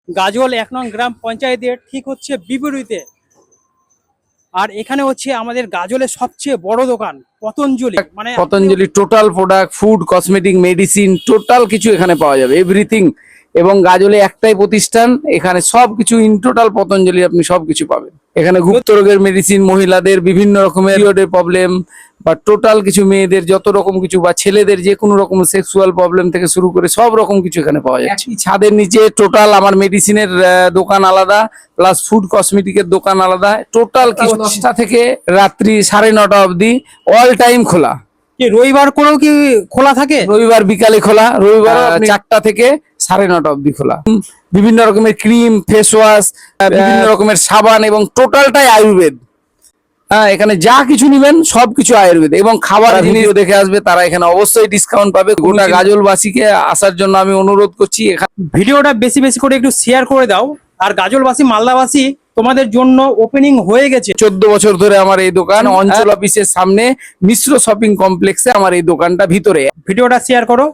গাজল ১ নং গ্রাম পঞ্চায়েতের ঠিক হচ্ছে বিপরীতে। আর এখানে হচ্ছে আমাদের গাজলের সবচেয়ে বড় দোকান পতঞ্জলি। মানে Patanjali total product, food, cosmetic, medicine, total কিছু এখানে পাওয়া যাবে, এভরিথিং। এবং গাজলে একটাই প্রতিষ্ঠান, এখানে সবকিছু ইন টোটাল পতঞ্জলি, আপনি সবকিছু পাবেন এখানে। গুপ্ত রোগের মেডিসিন, মহিলাদের বিভিন্ন রকমের পিরিয়ডের প্রবলেম বা টোটাল কিছু, মেয়েদের যত রকম কিছু বা ছেলেদের যে কোনো রকম সেক্সুয়াল প্রবলেম থেকে শুরু করে সব রকম কিছু এখানে পাওয়া যাচ্ছে। ছাদের নিচে টোটাল আমার মেডিসিনের দোকান আলাদা, প্লাস ফুড কসমেটিকের দোকান আলাদা। টোটাল 10টা থেকে রাত্রি 9:30 অবধি অল টাইম খোলা। কি রবিবার করেও কি খোলা থাকে? রবিবার বিকালে খোলা, রবিবার 4টা থেকে 9:30 অবধি খোলা। বিভিন্ন রকমের ক্রিম, ফেস ওয়াশ, বিভিন্ন রকমের সাবান এবং টোটালটাই আয়ুর্বেদ। হ্যাঁ, এখানে যা কিছু নিবেন সবকিছু আয়ুর্বেদ। এবং খাবার জিনিস দেখে আসবে তারা এখানে অবশ্যই ডিসকাউন্ট পাবে। গোটা গাজলবাসীকে আসার জন্য আমি অনুরোধ করছি। এখানে ভিডিওটা বেশি বেশি করে একটু শেয়ার করে দাও। আর গাজলবাসী, মালদাবাসী, তোমাদের জন্য ওপেনিং হয়ে গেছে। 14 বছর ধরে আমার এই দোকান, অঞ্চল অফিসের সামনে মিশ্র শপিং কমপ্লেক্সে আমার এই দোকানটা ভিতরে। ভিডিওটা শেয়ার করো।